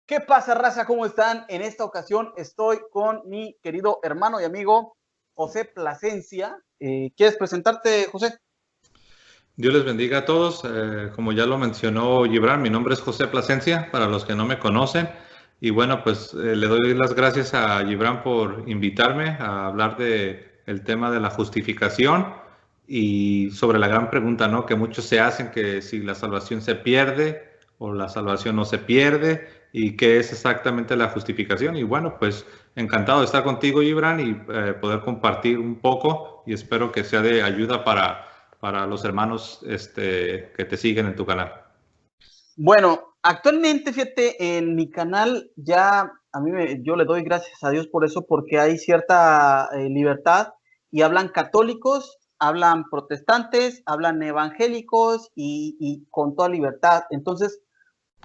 ¿Qué pasa, raza? ¿Cómo están? En esta ocasión estoy con mi querido hermano y amigo José Plasencia. ¿Quieres presentarte, José? Dios les bendiga a todos. Como ya lo mencionó Gibran, mi nombre es José Plasencia, para los que no me conocen. Y bueno, pues le doy las gracias a Gibran por invitarme a hablar de el tema de la justificación y sobre la gran pregunta, ¿no? Que muchos se hacen, que si la salvación se pierde o la salvación no se pierde y qué es exactamente la justificación. Y bueno, pues encantado de estar contigo, Gibran, y poder compartir un poco y espero que sea de ayuda para los hermanos que te siguen en tu canal. Bueno, actualmente, fíjate, en mi canal ya yo le doy gracias a Dios por eso, porque hay cierta libertad y hablan católicos, hablan protestantes, hablan evangélicos y con toda libertad. Entonces,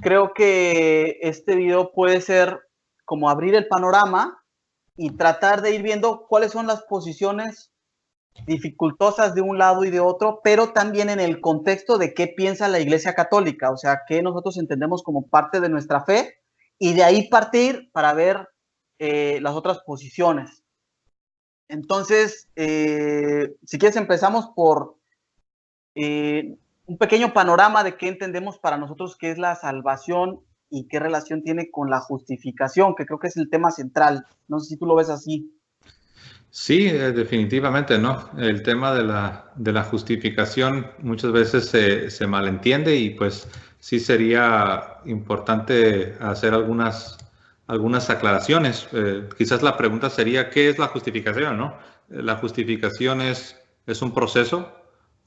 creo que este video puede ser como abrir el panorama y tratar de ir viendo cuáles son las posiciones dificultosas de un lado y de otro, pero también en el contexto de qué piensa la Iglesia Católica, o sea, qué nosotros entendemos como parte de nuestra fe, y de ahí partir para ver las otras posiciones. Entonces, si quieres, empezamos por un pequeño panorama de qué entendemos para nosotros qué es la salvación y qué relación tiene con la justificación, que creo que es el tema central. No sé si tú lo ves así. Sí, definitivamente, ¿no? El tema de la justificación muchas veces se malentiende y pues sí sería importante hacer algunas aclaraciones. Quizás la pregunta sería, ¿qué es la justificación, no? ¿La justificación es un proceso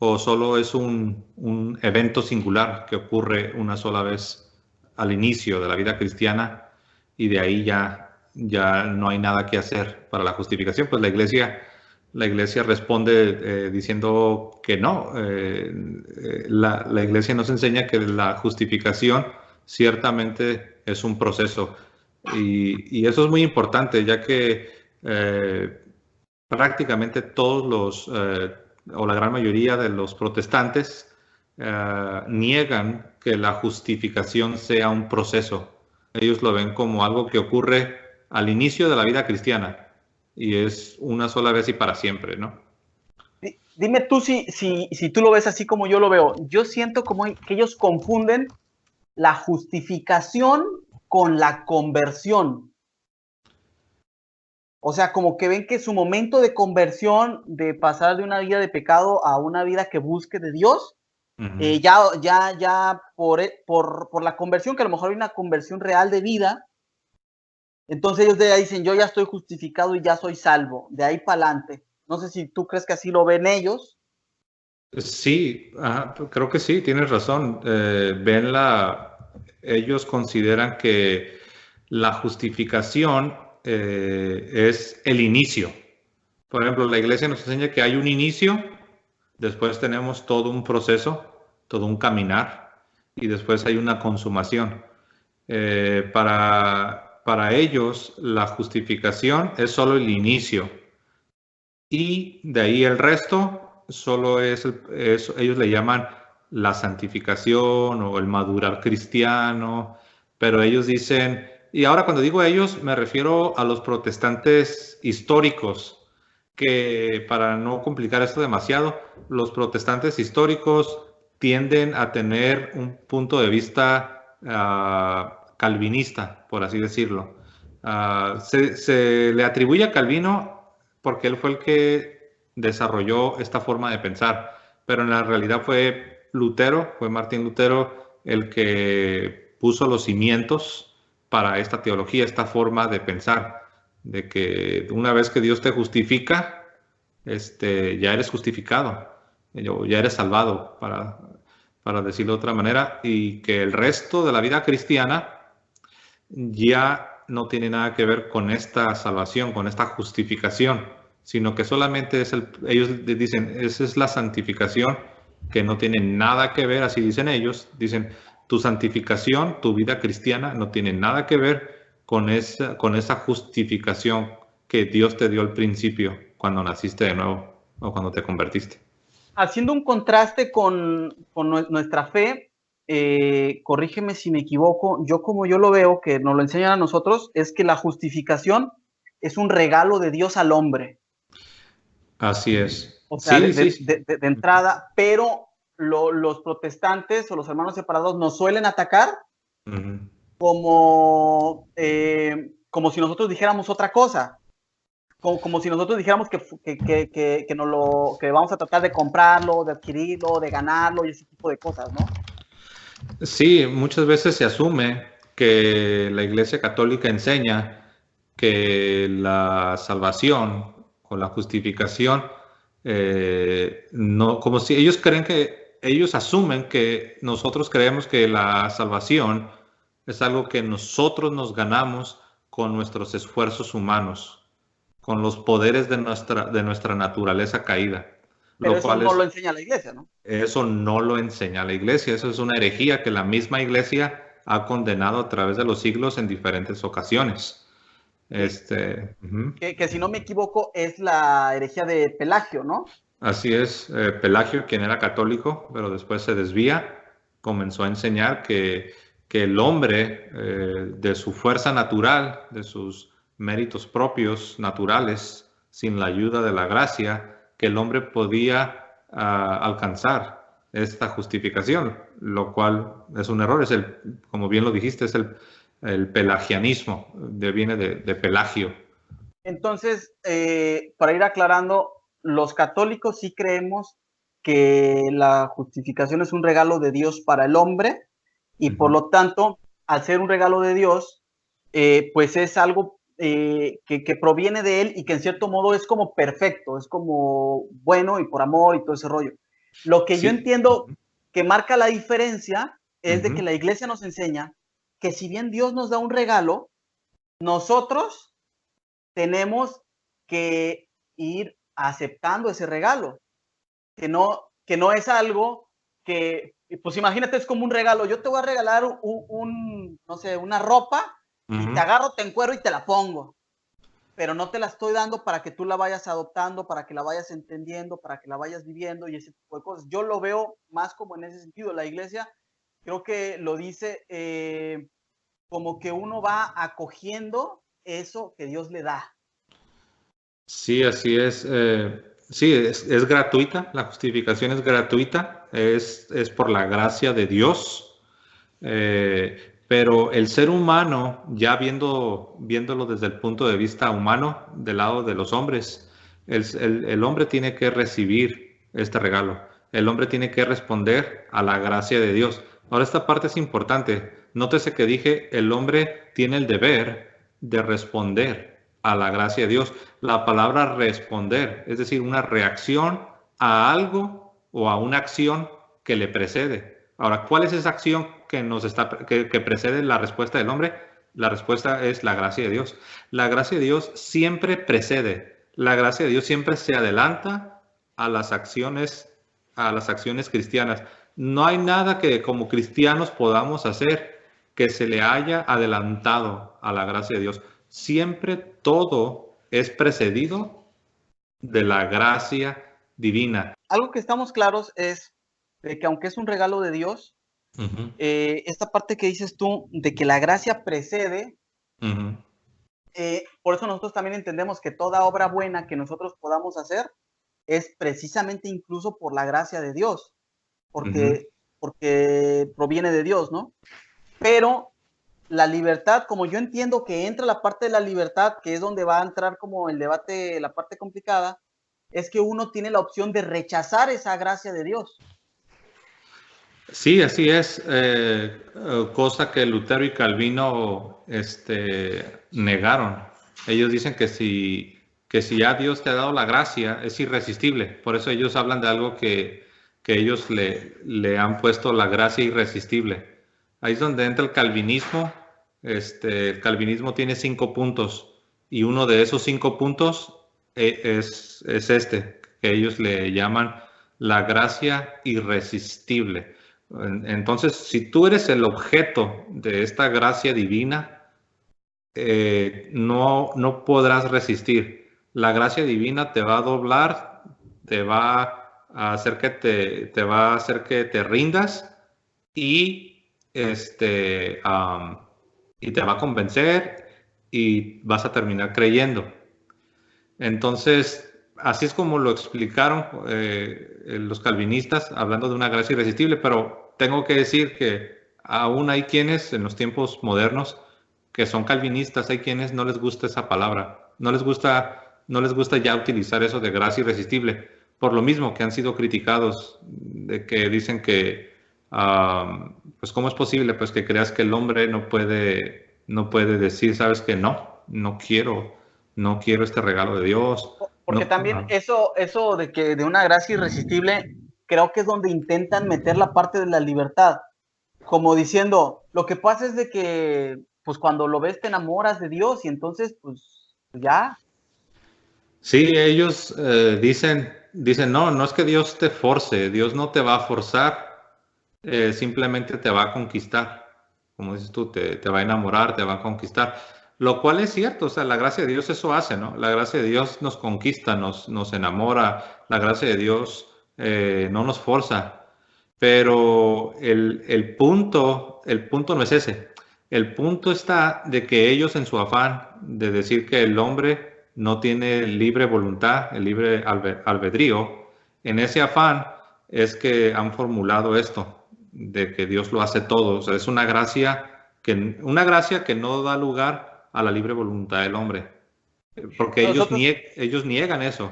o solo es un evento singular que ocurre una sola vez al inicio de la vida cristiana y de ahí ya no hay nada que hacer para la justificación? Pues la iglesia responde diciendo que no. La iglesia nos enseña que la justificación ciertamente es un proceso y eso es muy importante, ya que prácticamente todos o la gran mayoría de los protestantes niegan que la justificación sea un proceso. Ellos lo ven como algo que ocurre al inicio de la vida cristiana y es una sola vez y para siempre, ¿no? Dime tú si tú lo ves así como yo lo veo. Yo siento como que ellos confunden la justificación con la conversión. O sea, como que ven que su momento de conversión, de pasar de una vida de pecado a una vida que busque de Dios, Uh -huh. ya por la conversión, que a lo mejor hay una conversión real de vida, entonces ellos de ahí dicen, yo ya estoy justificado y ya soy salvo, de ahí para adelante. No sé si tú crees que así lo ven ellos. Sí, creo que sí, tienes razón. Ellos consideran que la justificación es el inicio. Por ejemplo, la iglesia nos enseña que hay un inicio, después tenemos todo un proceso, todo un caminar, y después hay una consumación. Para ellos, la justificación es solo el inicio, y de ahí el resto solo ellos le llaman la santificación o el madurar cristiano, pero ellos dicen, y ahora cuando digo ellos me refiero a los protestantes históricos, que para no complicar esto demasiado, los protestantes históricos tienden a tener un punto de vista calvinista, por así decirlo. Se le atribuye a Calvino porque él fue el que desarrolló esta forma de pensar, pero en la realidad fue Martín Lutero el que puso los cimientos para esta teología, esta forma de pensar, de que una vez que Dios te justifica, ya eres justificado, ya eres salvado, para decirlo de otra manera, y que el resto de la vida cristiana ya no tiene nada que ver con esta salvación, con esta justificación, sino que solamente ellos dicen, esa es la santificación, que no tiene nada que ver, así dicen ellos, dicen, tu santificación, tu vida cristiana no tiene nada que ver con esa justificación que Dios te dio al principio, cuando naciste de nuevo o cuando te convertiste. Haciendo un contraste con nuestra fe, corrígeme si me equivoco, yo como yo lo veo, que nos lo enseñan a nosotros, es que la justificación es un regalo de Dios al hombre. Así es. O sea, Sí, sí. de entrada, pero los protestantes o los hermanos separados nos suelen atacar como, como si nosotros dijéramos otra cosa. Como si nosotros dijéramos que vamos a tratar de comprarlo, de adquirirlo, de ganarlo y ese tipo de cosas, ¿no? Sí, muchas veces se asume que la Iglesia Católica enseña que la salvación o la justificación, no, como si ellos creen que, ellos asumen que nosotros creemos que la salvación es algo que nosotros nos ganamos con nuestros esfuerzos humanos, con los poderes de nuestra naturaleza caída. Pero Lo eso cual no lo es, enseña la iglesia, ¿no? eso no lo enseña la iglesia, eso es una herejía que la misma iglesia ha condenado a través de los siglos en diferentes ocasiones. Que si no me equivoco es la herejía de Pelagio, ¿no? Así es, Pelagio, quien era católico, pero después se desvía, comenzó a enseñar que el hombre, de su fuerza natural, de sus méritos propios, naturales, sin la ayuda de la gracia, que el hombre podía alcanzar esta justificación, lo cual es un error, como bien lo dijiste, es el pelagianismo, viene de Pelagio. Entonces, para ir aclarando, los católicos sí creemos que la justificación es un regalo de Dios para el hombre y por lo tanto, al ser un regalo de Dios, pues es algo que proviene de Él y que en cierto modo es como perfecto, es como bueno y por amor y todo ese rollo. Lo que yo Sí. entiendo que marca la diferencia es de que la iglesia nos enseña que si bien Dios nos da un regalo, nosotros tenemos que ir aceptando ese regalo, que no es algo que, pues imagínate, es como un regalo, yo te voy a regalar no sé, una ropa y te agarro, te encuero y te la pongo, pero no te la estoy dando para que tú la vayas adoptando, para que la vayas entendiendo, para que la vayas viviendo y ese tipo de cosas. Yo lo veo más como en ese sentido. La iglesia creo que lo dice como que uno va acogiendo eso que Dios le da. Sí, así es. Sí, es gratuita, la justificación es gratuita, es por la gracia de Dios, pero el ser humano, ya viéndolo desde el punto de vista humano, del lado de los hombres, el hombre tiene que recibir este regalo, el hombre tiene que responder a la gracia de Dios. Ahora, esta parte es importante. Nótese que dije, el hombre tiene el deber de responder a la gracia de Dios. La palabra responder, es decir, una reacción a algo o a una acción que le precede. Ahora, ¿cuál es esa acción que precede la respuesta del hombre? La respuesta es la gracia de Dios. La gracia de Dios siempre precede. La gracia de Dios siempre se adelanta a las acciones cristianas. No hay nada que como cristianos podamos hacer que se le haya adelantado a la gracia de Dios. Siempre todo es precedido de la gracia divina. Algo que estamos claros es de que aunque es un regalo de Dios, esta parte que dices tú de que la gracia precede, por eso nosotros también entendemos que toda obra buena que nosotros podamos hacer es precisamente incluso por la gracia de Dios, porque proviene de Dios, ¿no? Pero la libertad, como yo entiendo que entra la parte de la libertad, que es donde va a entrar como el debate, la parte complicada, es que uno tiene la opción de rechazar esa gracia de Dios. Sí, así es, cosa que Lutero y Calvino negaron. Ellos dicen que si ya Dios te ha dado la gracia, es irresistible. Por eso ellos hablan de algo que ellos le han puesto la gracia irresistible. Ahí es donde entra el calvinismo. El calvinismo tiene 5 puntos y uno de esos 5 puntos es que ellos le llaman la gracia irresistible. Entonces, si tú eres el objeto de esta gracia divina, no podrás resistir. La gracia divina te va a doblar, te va a hacer que te rindas y, y te va a convencer y vas a terminar creyendo. Entonces, así es como lo explicaron los calvinistas, hablando de una gracia irresistible, pero tengo que decir que aún hay quienes en los tiempos modernos que son calvinistas, hay quienes no les gusta esa palabra, no les gusta ya utilizar eso de gracia irresistible, por lo mismo que han sido criticados, de que dicen que, pues cómo es posible pues que creas que el hombre no puede decir, sabes que no quiero este regalo de Dios. Porque también eso de que de una gracia irresistible, creo que es donde intentan meter la parte de la libertad, como diciendo, lo que pasa es de que, pues cuando lo ves te enamoras de Dios y entonces, pues ya. Sí, ellos dicen, no, no es que Dios te force, Dios no te va a forzar, simplemente te va a conquistar. Como dices tú, te va a enamorar, te va a conquistar. Lo cual es cierto, o sea, la gracia de Dios eso hace, ¿no? La gracia de Dios nos conquista, nos enamora, la gracia de Dios no nos forza. Pero el punto no es ese. El punto está de que ellos en su afán de decir que el hombre no tiene libre voluntad, el libre albedrío, en ese afán es que han formulado esto, de que Dios lo hace todo. O sea, es una gracia que no da lugar a la libre voluntad del hombre, porque ellos niegan eso.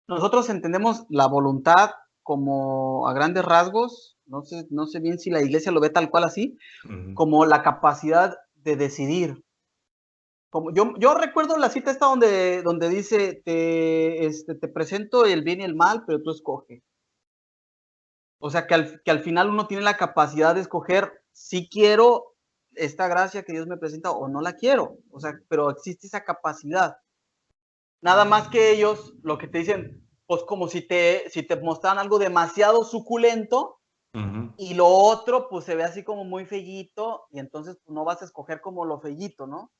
Nosotros entendemos la voluntad como a grandes rasgos, no sé bien si la iglesia lo ve tal cual así, como la capacidad de decidir. Como yo recuerdo la cita esta donde dice, te presento el bien y el mal, pero tú escoge. O sea, que al final uno tiene la capacidad de escoger si quiero esta gracia que Dios me presenta o no la quiero. O sea, pero existe esa capacidad. Nada más que ellos lo que te dicen, pues como si te mostraran algo demasiado suculento y lo otro pues se ve así como muy fellito y entonces pues, no vas a escoger como lo fellito, ¿no?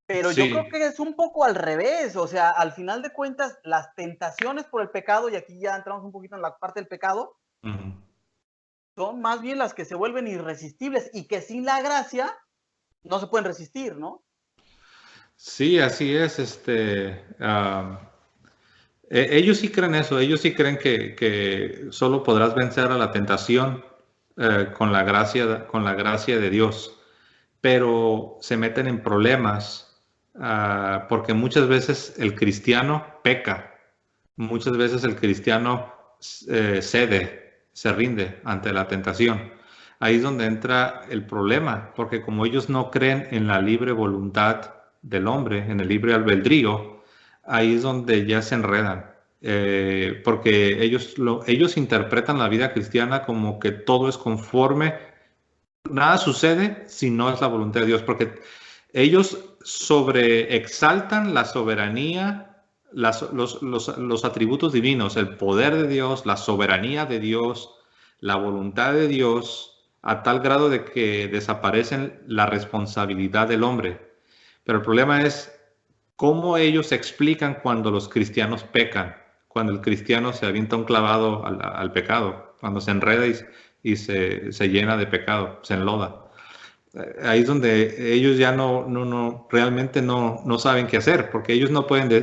Pero yo creo Sí, que es un poco al revés, o sea, al final de cuentas, las tentaciones por el pecado, y aquí ya entramos un poquito en la parte del pecado, son más bien las que se vuelven irresistibles y que sin la gracia no se pueden resistir, ¿no? sí, así es. Ellos sí creen eso, ellos sí creen que solo podrás vencer a la tentación con la gracia de Dios, pero se meten en problemas porque muchas veces el cristiano peca, muchas veces el cristiano cede, se rinde ante la tentación. Ahí es donde entra el problema, porque como ellos no creen en la libre voluntad del hombre, en el libre albedrío, ahí es donde ya se enredan. Porque ellos interpretan la vida cristiana como que todo es conforme, nada sucede si no es la voluntad de Dios, porque ellos sobreexaltan la soberanía, los atributos divinos, el poder de Dios, la soberanía de Dios, la voluntad de Dios, a tal grado de que desaparecen la responsabilidad del hombre. Pero el problema es cómo ellos explican cuando los cristianos pecan, cuando el cristiano se avienta un clavado al pecado, cuando se enreda y se llena de pecado, se enloda. Ahí es donde ellos ya realmente no saben qué hacer, porque ellos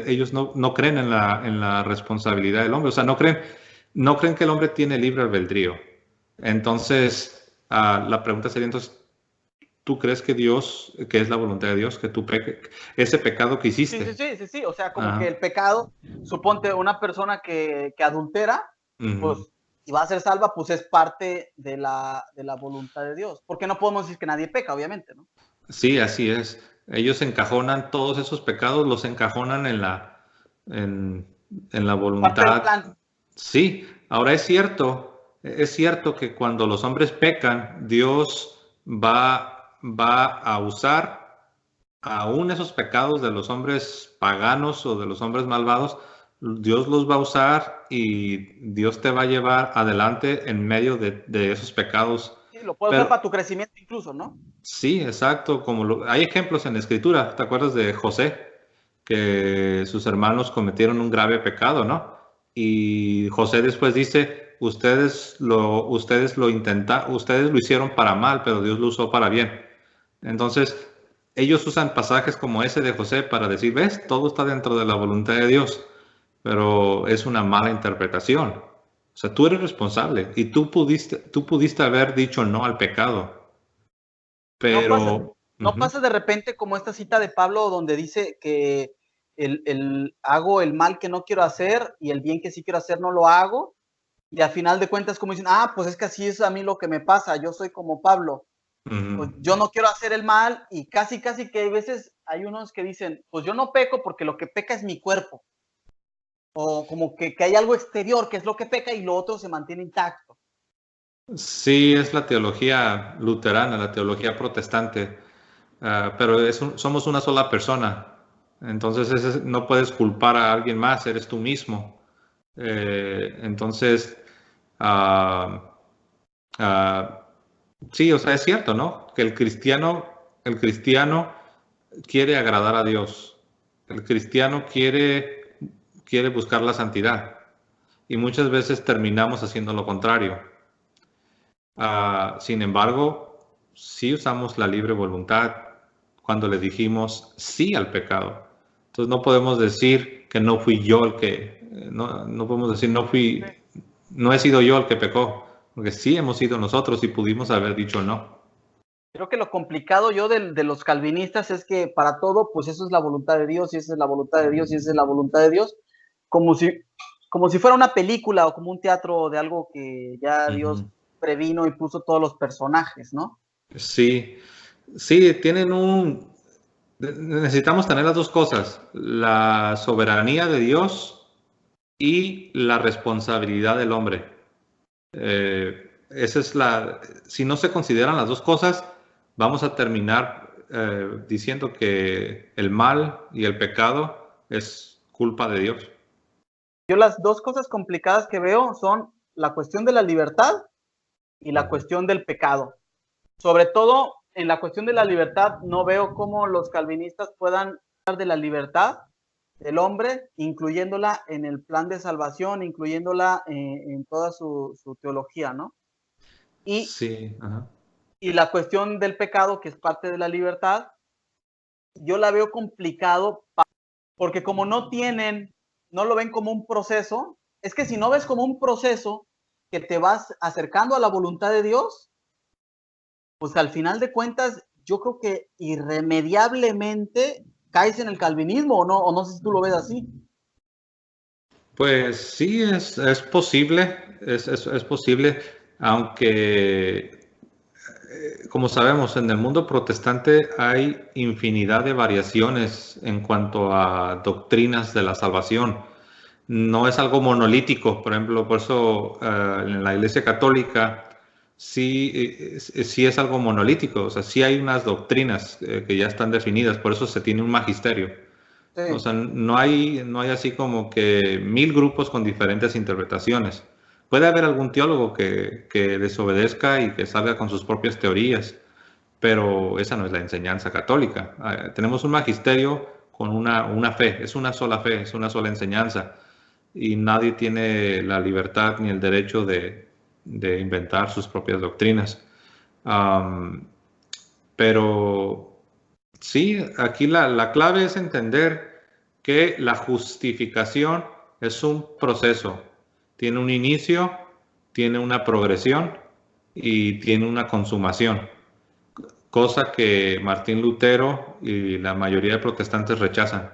ellos no creen en la responsabilidad del hombre, o sea, no creen que el hombre tiene libre albedrío. Entonces, la pregunta sería entonces, ¿tú crees que que es la voluntad de Dios, que tú ese pecado que hiciste? Sí, o sea, como que el pecado, suponte una persona que adultera, pues, y va a ser salva, pues es parte de la voluntad de Dios, porque no podemos decir que nadie peca, obviamente, ¿no? Sí, así es. Ellos encajonan todos esos pecados, los encajonan en, en la Parte del voluntad. plan. Sí, ahora es cierto que cuando los hombres pecan, Dios va a usar aún esos pecados de los hombres paganos o de los hombres malvados, Dios los va a usar y Dios te va a llevar adelante en medio de esos pecados. Sí, lo puede usar Pero para tu crecimiento incluso, ¿no? sí, exacto, hay ejemplos en la Escritura. ¿Te acuerdas de José? Que sus hermanos cometieron un grave pecado, ¿no? Y José después dice, ustedes lo ustedes lo hicieron para mal, pero Dios lo usó para bien. Entonces, ellos usan pasajes como ese de José para decir, ves, todo está dentro de la voluntad de Dios, pero es una mala interpretación. O sea, tú eres responsable y tú pudiste haber dicho no al pecado, pero... No pasa de repente como esta cita de Pablo donde dice que hago el mal que no quiero hacer y el bien que sí quiero hacer no lo hago, y al final de cuentas como dicen, pues es que así es a mí lo que me pasa, yo soy como Pablo, pues yo no quiero hacer el mal, y casi que hay veces hay unos que dicen, pues yo no peco porque lo que peca es mi cuerpo, o como que hay algo exterior que es lo que peca y lo otro se mantiene intacto. Sí, es la teología luterana, la teología protestante, pero somos una sola persona. Entonces no puedes culpar a alguien más, eres tú mismo. Entonces, sí, o sea, es cierto, ¿no? Que el cristiano quiere agradar a Dios. El cristiano quiere buscar la santidad. Y muchas veces terminamos haciendo lo contrario. Sin embargo, sí usamos la libre voluntad cuando le dijimos sí al pecado. Entonces no podemos decir que no fui yo el que, no podemos decir no he sido yo el que pecó, porque sí hemos sido nosotros y pudimos haber dicho no. Creo que lo complicado de los calvinistas es que para todo, pues eso es la voluntad de Dios, y esa es la voluntad de Dios, y esa es la voluntad de Dios, como si fuera una película o como un teatro de algo que ya Dios previno y puso todos los personajes, ¿no? Sí, necesitamos tener las dos cosas, la soberanía de Dios y la responsabilidad del hombre. Si no se consideran las dos cosas, vamos a terminar diciendo que el mal y el pecado es culpa de Dios. Yo las dos cosas complicadas que veo son la cuestión de la libertad y la cuestión del pecado. Sobre todo en la cuestión de la libertad, no veo cómo los calvinistas puedan hablar de la libertad del hombre, incluyéndola en el plan de salvación, incluyéndola en toda su teología, ¿no? Sí, y la cuestión del pecado, que es parte de la libertad, yo la veo complicado porque como no lo ven como un proceso, es que si no ves como un proceso que te vas acercando a la voluntad de Dios, pues al final de cuentas, yo creo que irremediablemente caes en el calvinismo, o no sé si tú lo ves así. Pues sí, es posible, es posible, aunque, como sabemos, en el mundo protestante hay infinidad de variaciones en cuanto a doctrinas de la salvación. No es algo monolítico, por ejemplo, por eso en la Iglesia Católica sí es algo monolítico, o sea, sí hay unas doctrinas que ya están definidas, por eso se tiene un magisterio. Sí. O sea, no hay así como que 1000 grupos con diferentes interpretaciones. Puede haber algún teólogo que desobedezca y que salga con sus propias teorías, pero esa no es la enseñanza católica. Tenemos un magisterio con una fe, es una sola fe, es una sola enseñanza, y nadie tiene la libertad ni el derecho de inventar sus propias doctrinas. Pero sí, aquí la clave es entender que la justificación es un proceso. Tiene un inicio, tiene una progresión y tiene una consumación. Cosa que Martín Lutero y la mayoría de protestantes rechazan.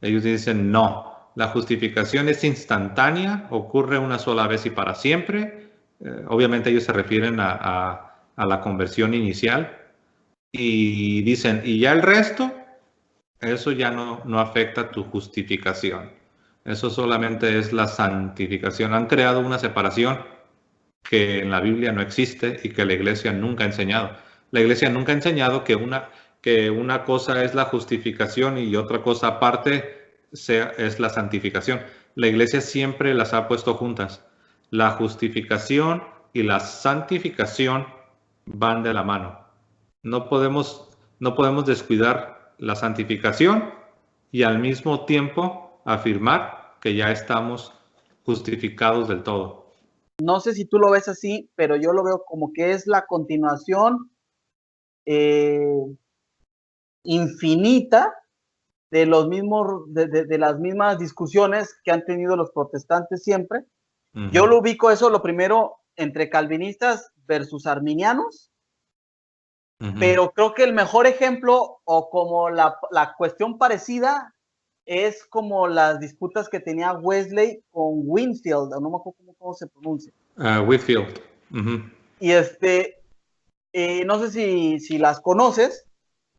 Ellos dicen no, la justificación es instantánea, ocurre una sola vez y para siempre. Obviamente ellos se refieren a la conversión inicial y dicen, y ya el resto, eso ya no afecta tu justificación. Eso solamente es la santificación. Han creado una separación que en la Biblia no existe y que la Iglesia nunca ha enseñado. La Iglesia nunca ha enseñado que una cosa es la justificación y otra cosa aparte es la santificación. La Iglesia siempre las ha puesto juntas. La justificación y la santificación van de la mano. No podemos descuidar la santificación y al mismo tiempo afirmar que ya estamos justificados del todo. no sé si tú lo ves así, pero yo lo veo como que es la continuación infinita de los mismos, de las mismas discusiones que han tenido los protestantes siempre. Yo lo ubico eso, lo primero, entre calvinistas versus arminianos, pero creo que el mejor ejemplo o como la cuestión parecida es como las disputas que tenía Wesley con Whitefield, no me acuerdo cómo se pronuncia. Whitefield. Y no sé si las conoces,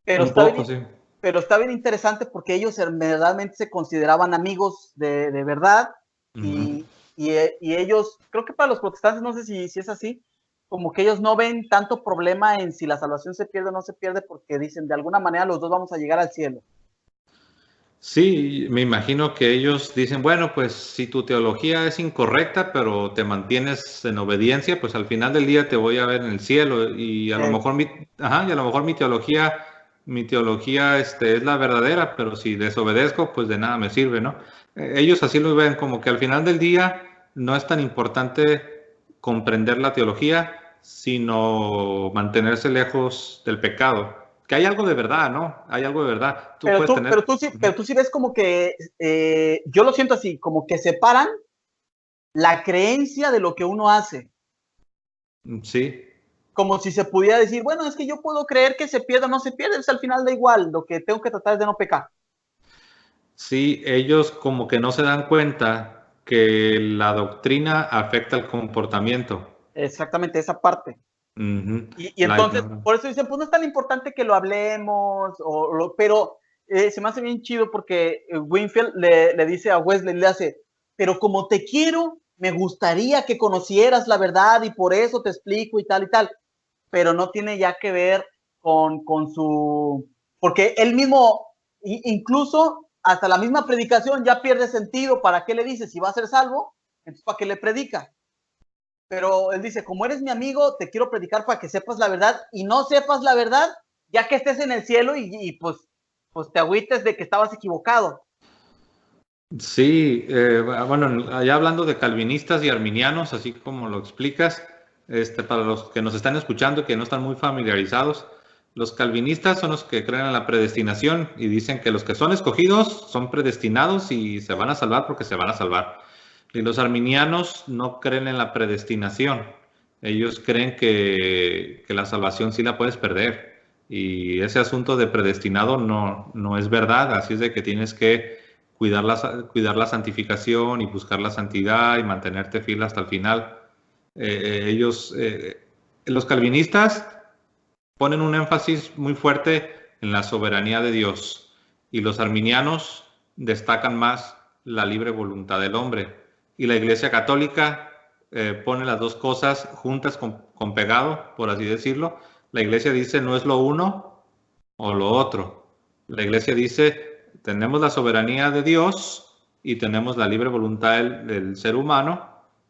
pero está bien interesante porque ellos verdaderamente se consideraban amigos de verdad y ellos, creo que para los protestantes, no sé si es así, como que ellos no ven tanto problema en si la salvación se pierde o no se pierde porque dicen, de alguna manera los dos vamos a llegar al cielo. Sí, me imagino que ellos dicen, bueno, pues si tu teología es incorrecta, pero te mantienes en obediencia, pues al final del día te voy a ver en el cielo y a lo mejor mi teología es la verdadera, pero si desobedezco, pues de nada me sirve, ¿no? Ellos así lo ven, como que al final del día no es tan importante comprender la teología, sino mantenerse lejos del pecado. Que hay algo de verdad, ¿no? Hay algo de verdad. Pero tú sí ves como que, yo lo siento así, como que separan la creencia de lo que uno hace. Sí. Como si se pudiera decir, bueno, es que yo puedo creer que se pierda o no se pierde, pues al final da igual, lo que tengo que tratar es de no pecar. Sí, ellos como que no se dan cuenta que la doctrina afecta el comportamiento. Exactamente, esa parte. Y entonces, por eso dicen, pues no es tan importante que lo hablemos, pero se me hace bien chido porque Whitefield le dice a Wesley, le hace, pero como te quiero, me gustaría que conocieras la verdad y por eso te explico y tal, pero no tiene ya que ver con su, porque él mismo, incluso hasta la misma predicación ya pierde sentido, ¿para qué le dice? Si va a ser salvo, entonces ¿para qué le predica? Pero él dice, como eres mi amigo, te quiero predicar para que sepas la verdad y no sepas la verdad, ya que estés en el cielo y pues te agüites de que estabas equivocado. Sí, bueno, allá hablando de calvinistas y arminianos, así como lo explicas, para los que nos están escuchando y que no están muy familiarizados, los calvinistas son los que creen en la predestinación y dicen que los que son escogidos son predestinados y se van a salvar porque se van a salvar. Y los arminianos no creen en la predestinación. Ellos creen que la salvación sí la puedes perder. Y ese asunto de predestinado no es verdad. Así es de que tienes que cuidar la santificación y buscar la santidad y mantenerte fiel hasta el final. Los calvinistas ponen un énfasis muy fuerte en la soberanía de Dios y los arminianos destacan más la libre voluntad del hombre. Y la Iglesia Católica pone las dos cosas juntas con pegado, por así decirlo. La Iglesia dice no es lo uno o lo otro. La Iglesia dice tenemos la soberanía de Dios y tenemos la libre voluntad del ser humano.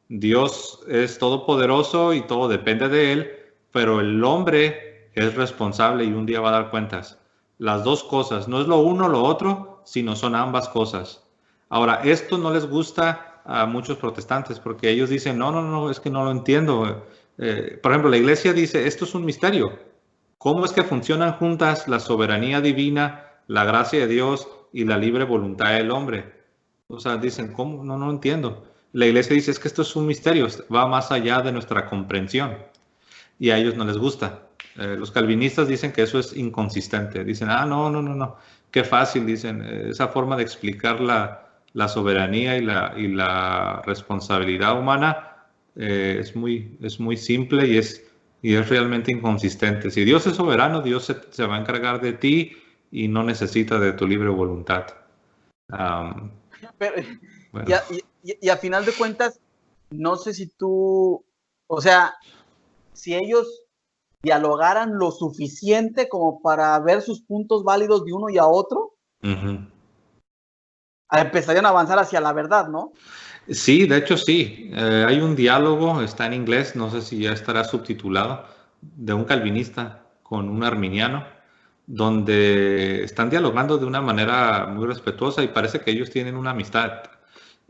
Dios es todopoderoso y todo depende de él, pero el hombre es responsable y un día va a dar cuentas. Las dos cosas, no es lo uno o lo otro, sino son ambas cosas. Ahora, esto no les gusta a muchos protestantes porque ellos dicen, no, es que no lo entiendo. Por ejemplo, la iglesia dice, esto es un misterio. ¿Cómo es que funcionan juntas la soberanía divina, la gracia de Dios y la libre voluntad del hombre? O sea, dicen, ¿cómo? No entiendo. La iglesia dice, es que esto es un misterio, va más allá de nuestra comprensión. Y a ellos no les gusta. Los calvinistas dicen que eso es inconsistente. Dicen, no, qué fácil, dicen, esa forma de explicar la soberanía y la responsabilidad humana es muy simple y es realmente inconsistente. Si Dios es soberano, Dios se va a encargar de ti y no necesita de tu libre voluntad. Pero, bueno. y a final de cuentas, no sé si tú, o sea, si ellos dialogaran lo suficiente como para ver sus puntos válidos de uno y a otro, empezarían a avanzar hacia la verdad, ¿no? Sí, de hecho sí. Hay un diálogo, está en inglés, no sé si ya estará subtitulado, de un calvinista con un arminiano, donde están dialogando de una manera muy respetuosa y parece que ellos tienen una amistad.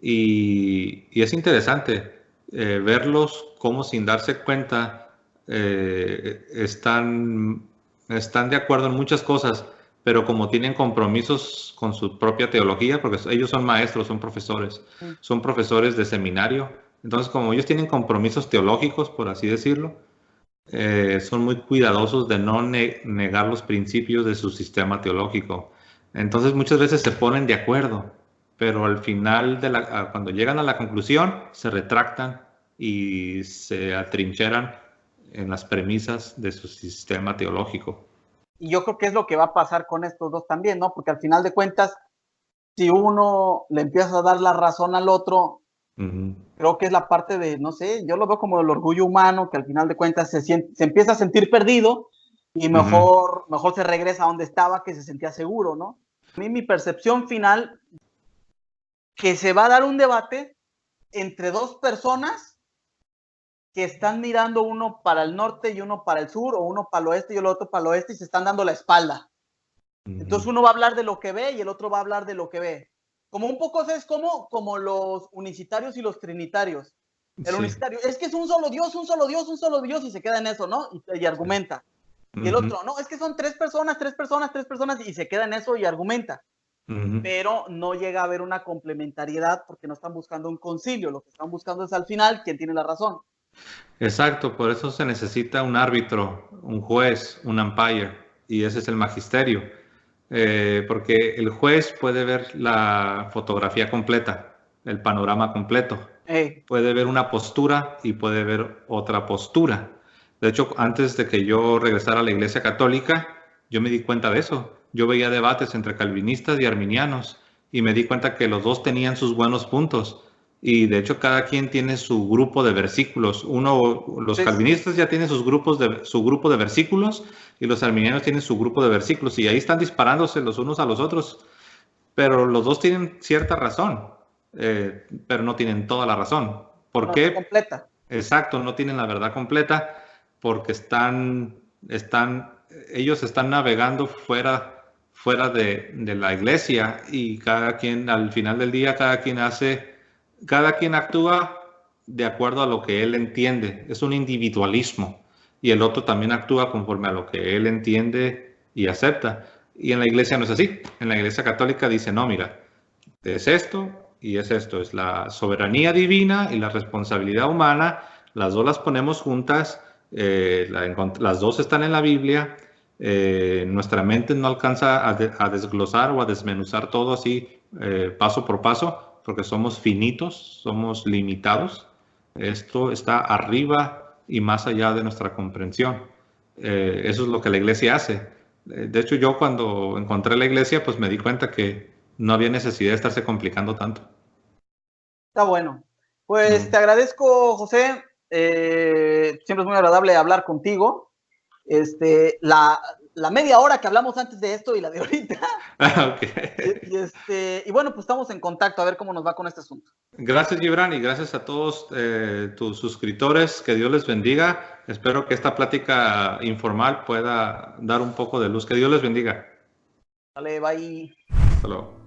Y es interesante. verlos como sin darse cuenta están de acuerdo en muchas cosas, pero como tienen compromisos con su propia teología, porque ellos son maestros, son profesores de seminario, entonces como ellos tienen compromisos teológicos, por así decirlo, son muy cuidadosos de no negar los principios de su sistema teológico. Entonces muchas veces se ponen de acuerdo, pero al final, cuando llegan a la conclusión, se retractan y se atrincheran en las premisas de su sistema teológico. Y yo creo que es lo que va a pasar con estos dos también, ¿no? Porque al final de cuentas, si uno le empieza a dar la razón al otro, creo que es la parte de, no sé, yo lo veo como el orgullo humano, que al final de cuentas se empieza a sentir perdido y mejor se regresa a donde estaba, que se sentía seguro, ¿no? A mí mi percepción final, que se va a dar un debate entre dos personas que están mirando uno para el norte y uno para el sur, o uno para el oeste y el otro para el oeste, y se están dando la espalda. Entonces uno va a hablar de lo que ve y el otro va a hablar de lo que ve. Como un poco es como los unicitarios y los trinitarios. El unicitario, es que es un solo Dios, un solo Dios, un solo Dios, y se queda en eso, ¿no? Y argumenta. Y el otro, no, es que son tres personas, y se queda en eso y argumenta. Pero no llega a haber una complementariedad porque no están buscando un concilio. Lo que están buscando es al final quién tiene la razón. Exacto, por eso se necesita un árbitro, un juez, un umpire, y ese es el magisterio. Porque el juez puede ver la fotografía completa, el panorama completo. Puede ver una postura y puede ver otra postura. De hecho, antes de que yo regresara a la Iglesia Católica, yo me di cuenta de eso. Yo veía debates entre calvinistas y arminianos y me di cuenta que los dos tenían sus buenos puntos. Y de hecho cada quien tiene su grupo de versículos. Los calvinistas ya tienen su grupo de versículos y los arminianos tienen su grupo de versículos y ahí están disparándose los unos a los otros. Pero los dos tienen cierta razón, pero no tienen toda la razón. ¿Por qué? Completa. Exacto, no tienen la verdad completa porque ellos están navegando fuera de la iglesia y cada quien, al final del día, cada quien actúa de acuerdo a lo que él entiende. Es un individualismo. Y el otro también actúa conforme a lo que él entiende y acepta. Y en la iglesia no es así. En la iglesia católica dice, no, mira, es esto y es esto. Es la soberanía divina y la responsabilidad humana. Las dos las ponemos juntas. Las dos están en la Biblia. Nuestra mente no alcanza a desglosar o a desmenuzar todo así paso por paso, porque somos finitos, somos limitados. Esto está arriba y más allá de nuestra comprensión. Eso es lo que la iglesia hace. De hecho, yo cuando encontré la iglesia, pues me di cuenta que no había necesidad de estarse complicando tanto. Está bueno. Pues te agradezco, José. Siempre es muy agradable hablar contigo. La media hora que hablamos antes de esto y la de ahorita. Okay. Y bueno, pues estamos en contacto a ver cómo nos va con este asunto. Gracias, Gibran, y gracias a todos tus suscriptores. Que Dios les bendiga. Espero que esta plática informal pueda dar un poco de luz. Que Dios les bendiga. Dale, bye. Hasta luego.